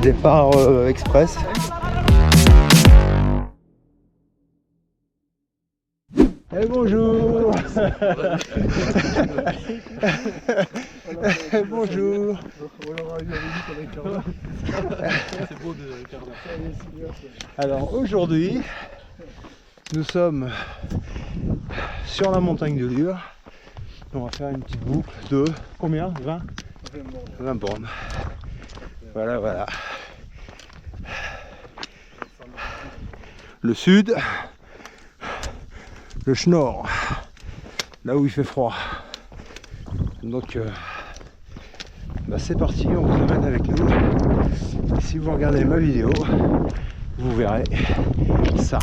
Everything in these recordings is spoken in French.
départ express. Et bonjour. Bonjour. Alors aujourd'hui, nous sommes sur la montagne de Lure. On va faire une petite boucle de combien? 20 bornes. Voilà, voilà. Le sud, le Schnorr, là où il fait froid. Donc c'est parti, on vous emmène avec nous. Si vous regardez ma vidéo, vous verrez ça.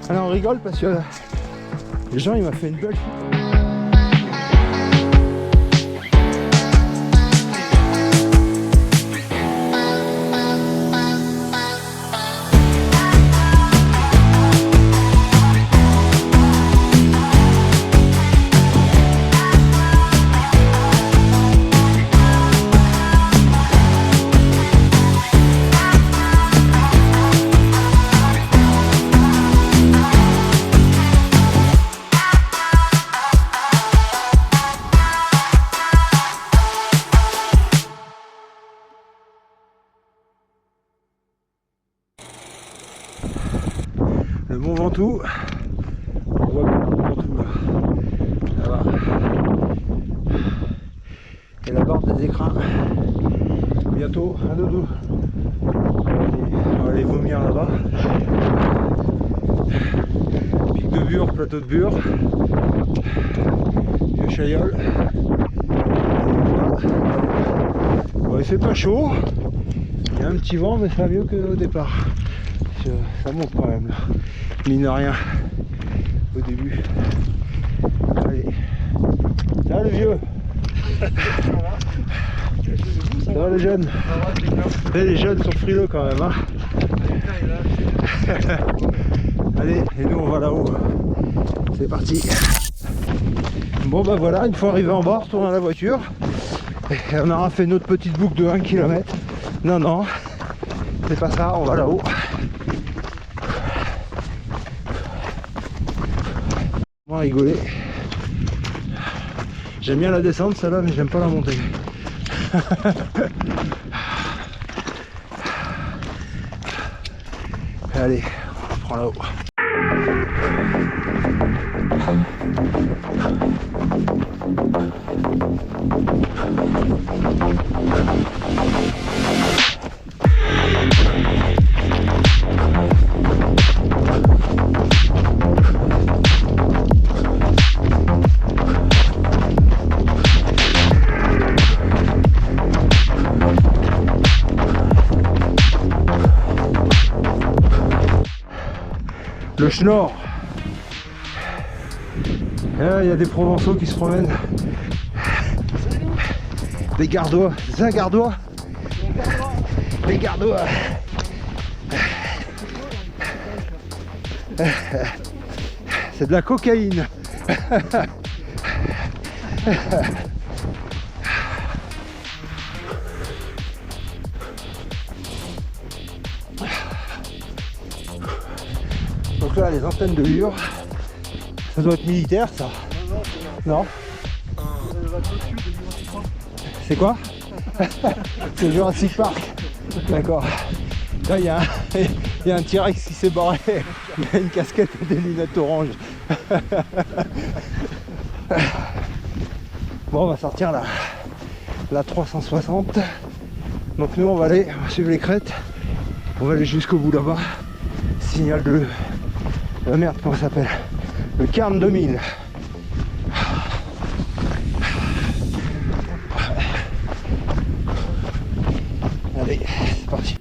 Alors on rigole parce que les gens, il m'a fait une belle photo. Le Mont Ventoux, on voit bien le Mont Ventoux là, là-bas, et la barre des écrins, bientôt un dodo, on va aller vomir là-bas, pic de Bure, plateau de Bure, vieux Chaillol, bon, il fait pas chaud, il y a un petit vent mais ça va mieux qu'au départ. Ça monte quand même là, mine de rien, au début. Allez, là le vieux. Ça va les jeunes? Les jeunes sont frileux quand même, hein. Allez, et nous on va là-haut. C'est parti. Bon bah voilà, une fois arrivé en bas, on retourne à la voiture. Et on aura fait notre petite boucle de 1 km. Non, non, c'est pas ça, on va là-haut. On va rigoler. J'aime bien la descente celle-là, mais j'aime pas la montée. Allez, on prend là-haut. Le Schnorr. Et là, il y a des Provençaux qui se promènent. Des Gardois. C'est ça, Gardois? Des Gardois. C'est de la cocaïne. Donc là, les antennes de Lure, ça doit être militaire, ça. Non. C'est quoi? C'est le Jurassic Park. D'accord. Là, il y a un T-Rex qui s'est barré. Il a une casquette et des lunettes oranges. Bon, on va sortir la 360. Donc nous, on va suivre les crêtes. On va aller jusqu'au bout là-bas. Signal de... merde, comment ça s'appelle? Le Cairn 2000. Allez, c'est parti.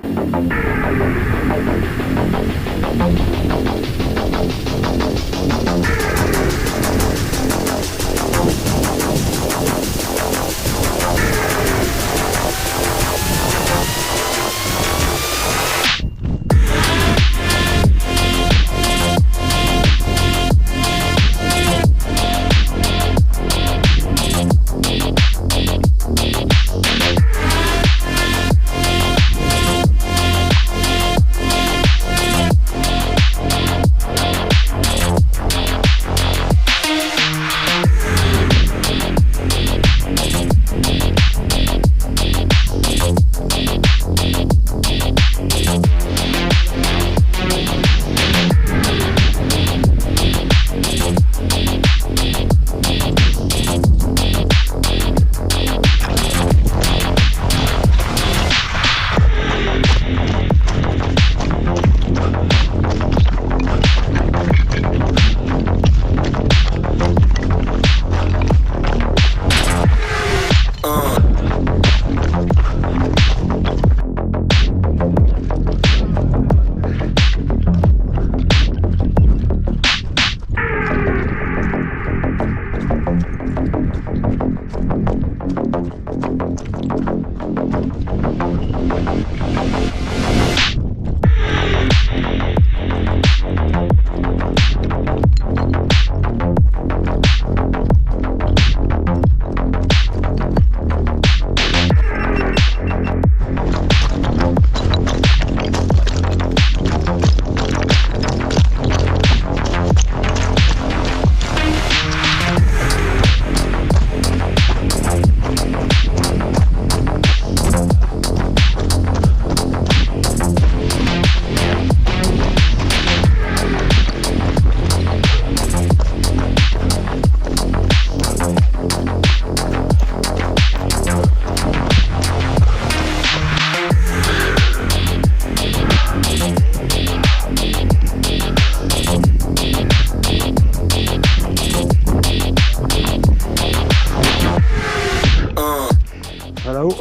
Là-haut,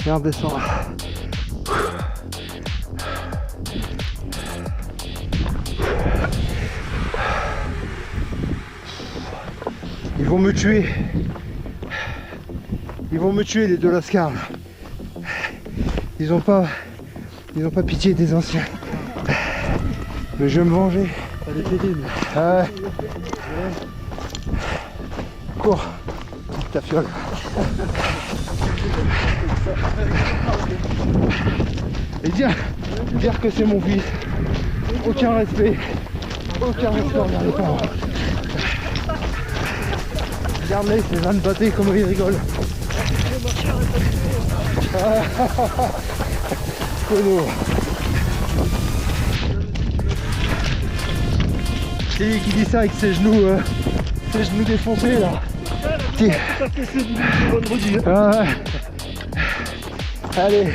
et on descend. Ils vont me tuer. Ils vont me tuer, les deux Lascars. Ils ont pas pitié des anciens. Mais je vais me venger. Cours, ta fiole. Et dire que c'est mon fils. Aucun respect envers les parents. Regarde-les, ces ânes battés, comment ils rigolent. Cono. C'est lui qui dit ça avec ses genoux défoncés là. Allez.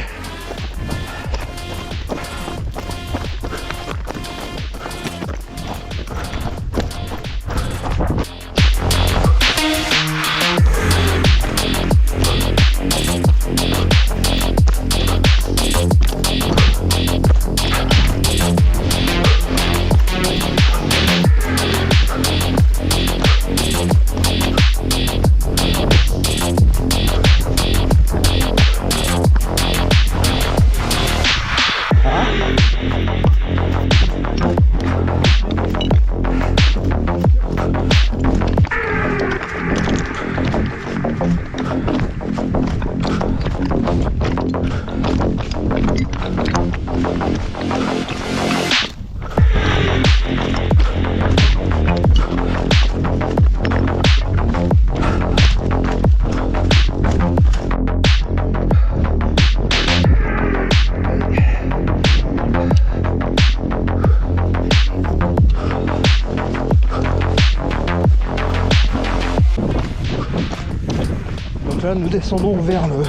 là nous descendons vers le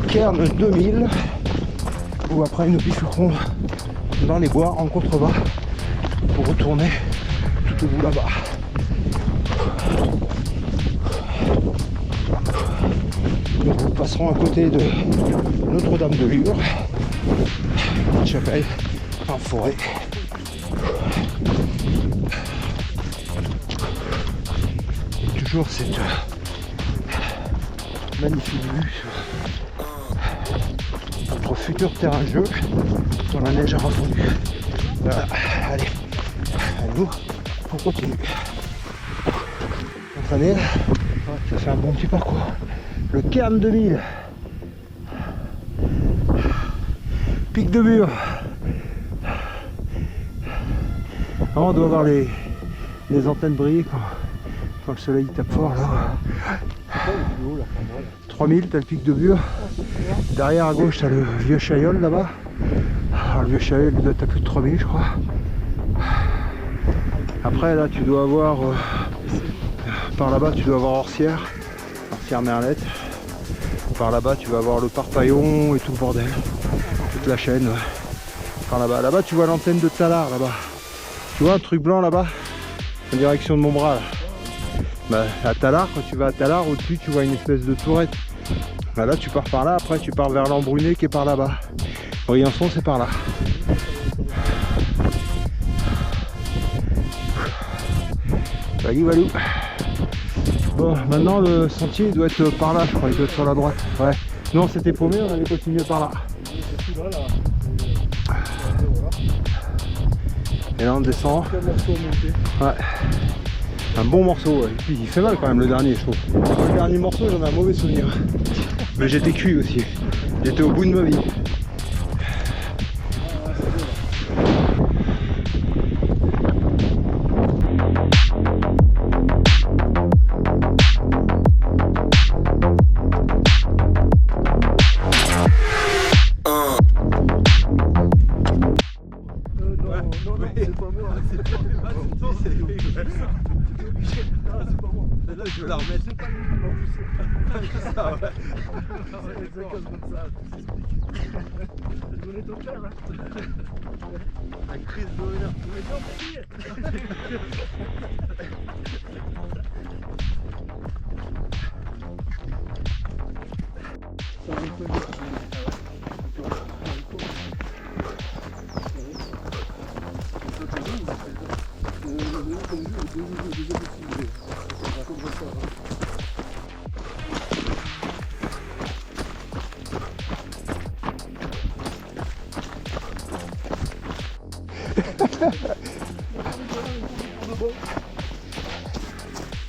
Cairn 2000 où après nous bifurquerons dans les bois en contrebas pour retourner tout au bout là-bas. Nous passerons à côté de Notre-Dame de Lure, une chapelle en forêt. Et toujours cette magnifique vue sur notre futur terrain de jeu sur la neige refondue. Voilà, allez, à nous, on continue. Entraîné, ça fait un bon petit parcours. Le Cairn 2000, pic de mur. On doit voir les antennes briller quand le soleil tape fort là. 3000, t'as le pic de mur. Derrière à gauche t'as le vieux Chaillol là-bas. Alors le vieux Chaillol il doit être à plus de 3000 je crois. Après là tu dois avoir par là-bas tu dois avoir Orsières Merlette. Par là-bas tu vas avoir le Parpaillon et tout le bordel. Toute la chaîne. Par là-bas tu vois l'antenne de Tallard là-bas. Tu vois un truc blanc là-bas en direction de mon bras là. Bah, à Tallard, quand tu vas à Tallard, au-dessus tu vois une espèce de tourette. Bah, là tu pars par là, après tu pars vers l'Embruné qui est par là-bas. Briançon c'est par là. Valou valou. Bon, maintenant le sentier doit être par là, je crois, il doit être sur la droite. Ouais. Non, c'était paumé, on allait continuer par là. Et là on descend. Ouais. Un bon morceau, ouais. Et puis, il fait mal quand même le dernier, je trouve. Le dernier morceau, j'en ai un mauvais souvenir. Mais j'étais cuit aussi. J'étais au bout de ma vie. Je vais la remettre. C'est pas ça, ouais. Comme ça. Je voulais ton cœur, hein. La crise de l'honneur.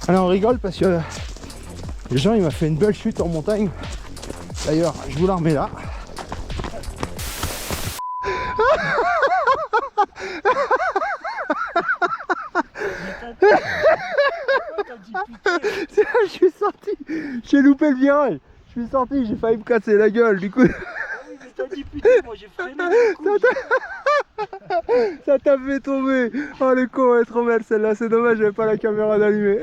Alors on rigole parce que les gens il m'a fait une belle chute en montagne. D'ailleurs je vous la remets là. Je suis sorti, j'ai loupé le virage. Je suis sorti, j'ai failli me casser la gueule du coup. T'as dit putain, moi j'ai freiné du coup. Ça t'a fait tomber. Oh le con, elle est trop belle celle-là, c'est dommage, j'avais pas la caméra d'allumer.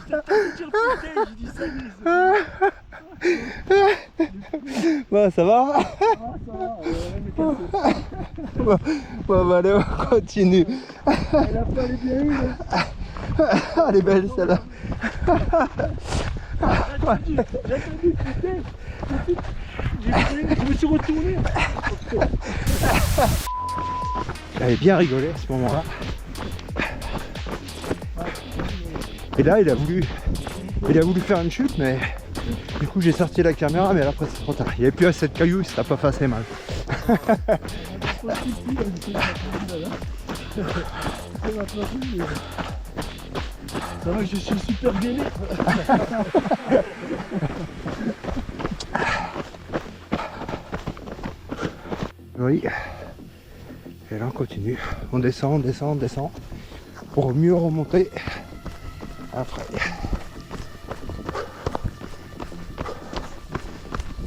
J'ai dit salut. Bon, ça va? Bon, bah allez, on continue. Elle a pas les bien eu là. Elle est belle celle-là. J'ai attendu, putain. Je me suis retourné. J'avais bien rigolé à ce moment-là. Et là, il a voulu faire une chute, mais du coup, j'ai sorti la caméra, mais après, c'est trop tard. Il n'y avait plus assez de cailloux, ça n'a pas fait assez mal. Ça va que je suis super gainé. Oui. Et là on continue. On descend, on descend, on descend. Pour mieux remonter après.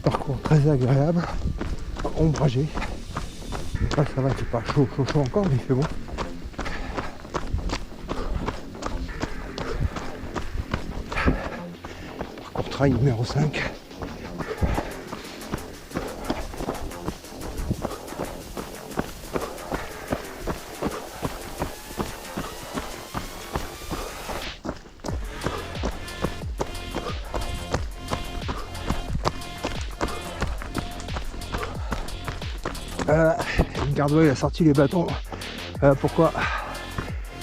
Parcours très agréable. Ombragé. Là ça va, c'est pas chaud encore, mais il fait bon. trail numéro 5. Ricardo il a sorti les bâtons. Pourquoi?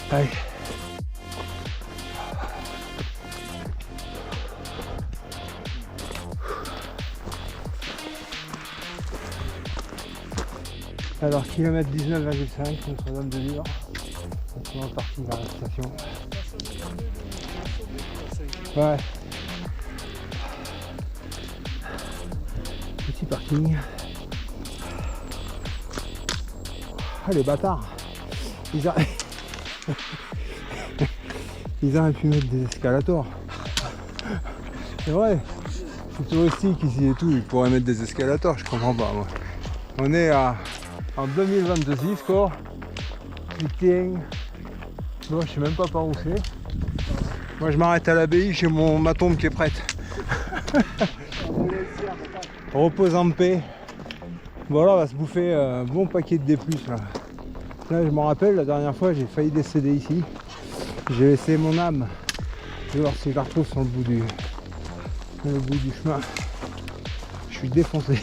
Allez. Alors kilomètre 19,5 Notre-Dame de Lure. On est parti vers la station. Ouais. Petit parking. Ah les bâtards, ils auraient pu mettre des escalators. C'est vrai, c'est touristique ici et tout, ils pourraient mettre des escalators, je comprends pas moi. On est en 2026 quoi. Putain. Bon, je sais même pas par où c'est. Moi je m'arrête à l'abbaye, j'ai ma tombe qui est prête. Repose en paix. Voilà, on va se bouffer un bon paquet de D+. Là, je me rappelle, la dernière fois, j'ai failli décéder ici. J'ai laissé mon âme. Je vais voir si je la retrouve sur le bout du chemin. Je suis défoncé.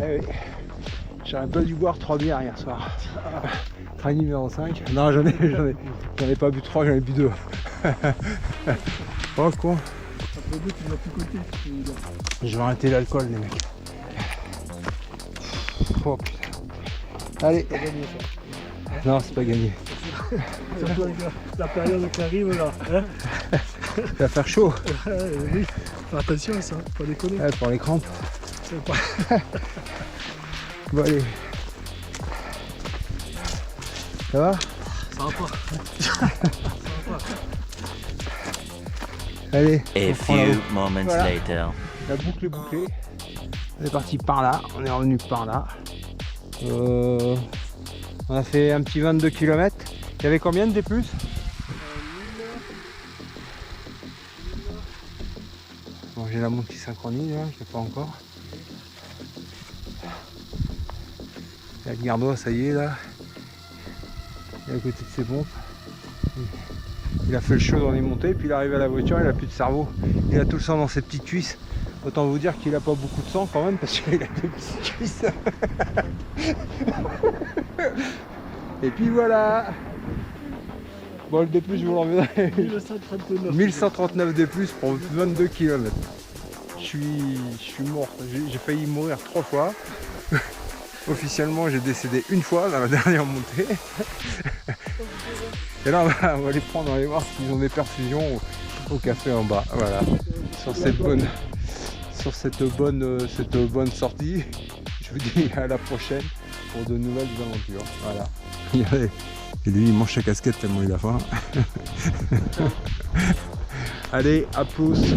Eh oui, j'aurais pas dû boire 3 bières hier soir. Train numéro 5. Non, j'en ai pas bu 3, j'en ai bu 2. Oh con. Je vais arrêter l'alcool les mecs. Oh putain. Allez. Non c'est pas gagné. Surtout avec la période qui arrive là. Hein. Il va faire chaud. Oui. Attention à ça, pas déconner. Ouais, pour les crampes. C'est pas... Bon allez. Ça va? Ça va pas. Allez. A few moments later. La boucle est bouclée. On est parti par là, on est revenu par là. On a fait un petit 22 km. Il y avait combien de D+? Bon, j'ai la montre qui synchronise, là, je l'ai pas encore. Et le Gardois, ça y est là. Il est à côté de ses pompes. Il a fait le show dans les montées, puis il arrive à la voiture, il a plus de cerveau. Il a tout le sang dans ses petites cuisses. Autant vous dire qu'il a pas beaucoup de sang quand même parce qu'il a des petites cuisses. Et puis voilà. Bon le D+, je vous l'enverrai. 1139 D+, pour 22 km. Je suis mort. J'ai failli mourir 3 fois. Officiellement j'ai décédé une fois dans la dernière montée. Et là on va les prendre, on va aller voir s'ils ont des perfusions au café en bas. Voilà. Sur cette bonne sortie. Je vous dis à la prochaine pour de nouvelles aventures. Voilà. Et lui il mange sa casquette tellement il a faim. Allez, à plus.